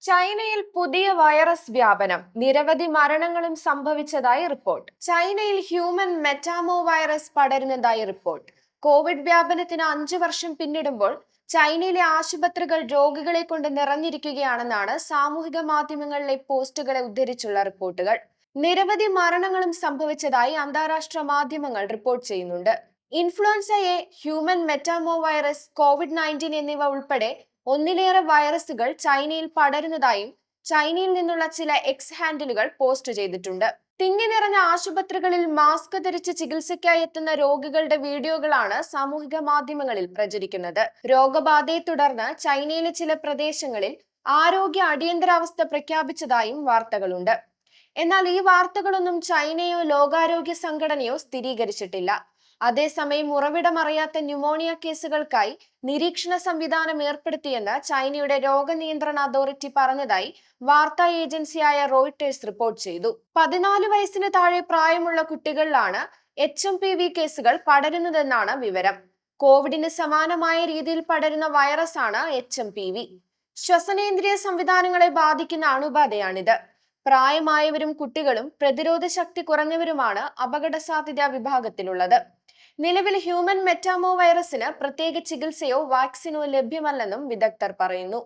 ചൈനയിൽ പുതിയ വൈറസ് വ്യാപനം, നിരവധി മരണങ്ങളും സംഭവിച്ചതായി റിപ്പോർട്ട്. ചൈനയിൽ human metapneumo virus പടരുന്നതായി report. Covid വ്യാപനത്തിന് 5 വർഷം പിന്നിടുമ്പോൾ ചൈനയിലെ ആശുപത്രികൾ രോഗികളെ കൊണ്ട് നിറഞ്ഞിരിക്കുകയാണെന്നാണ് സാമൂഹിക മാധ്യമങ്ങളിലെ പോസ്റ്റുകളെ ഉദ്ധരിച്ചുള്ള റിപ്പോർട്ടുകൾ. നിരവധി മരണങ്ങളും സംഭവിച്ചതായി അന്താരാഷ്ട്ര മാധ്യമങ്ങൾ റിപ്പോർട്ട് ചെയ്യുന്നുണ്ട്. Influenza A, human metapneumo virus, COVID-19 എന്നിവ ഉൾപ്പെടെ ഒന്നിലേറെ വൈറസുകൾ ചൈനയിൽ പടരുന്നതായും ചൈനയിൽ നിന്നുള്ള ചില എക്സ് ഹാൻഡിലുകൾ പോസ്റ്റ് ചെയ്തിട്ടുണ്ട്. തിങ്ങി നിറഞ്ഞ ആശുപത്രികളിൽ മാസ്ക് ധരിച്ച് ചികിത്സയ്ക്കായി എത്തുന്ന രോഗികളുടെ വീഡിയോകളാണ് സാമൂഹിക മാധ്യമങ്ങളിൽ പ്രചരിക്കുന്നത്. രോഗബാധയെ തുടർന്ന് ചൈനയിലെ ചില പ്രദേശങ്ങളിൽ ആരോഗ്യ അടിയന്തരാവസ്ഥ പ്രഖ്യാപിച്ചതായും വാർത്തകളുണ്ട്. എന്നാൽ ഈ വാർത്തകളൊന്നും ചൈനയോ ലോകാരോഗ്യ സംഘടനയോ സ്ഥിരീകരിച്ചിട്ടില്ല. അതേസമയം ഉറവിടം അറിയാത്ത ന്യൂമോണിയ കേസുകൾക്കായി നിരീക്ഷണ സംവിധാനം ഏർപ്പെടുത്തിയെന്ന് ചൈനയുടെ രോഗനിയന്ത്രണ അതോറിറ്റി പറഞ്ഞതായി വാർത്താ ഏജൻസിയായ റോയിട്ടേഴ്സ് റിപ്പോർട്ട് ചെയ്തു. 14 വയസ്സിന് താഴെ പ്രായമുള്ള കുട്ടികളിലാണ് HMPV കേസുകൾ പടരുന്നതെന്നാണ് വിവരം. കോവിഡിന് സമാനമായ രീതിയിൽ പടരുന്ന വൈറസാണ് HMPV. ശ്വസനേന്ദ്രിയ സംവിധാനങ്ങളെ ബാധിക്കുന്ന അണുബാധയാണിത്. പ്രായമായവരും കുട്ടികളും പ്രതിരോധ ശക്തി കുറഞ്ഞവരുമാണ് അപകട സാധ്യതാ വിഭാഗത്തിലുള്ളത്. നിലവിൽ ഹ്യൂമൻ മെറ്റാമോ വൈറസിന് പ്രത്യേക ചികിത്സയോ വാക്സിനോ ലഭ്യമല്ലെന്നും വിദഗ്ധർ പറയുന്നു.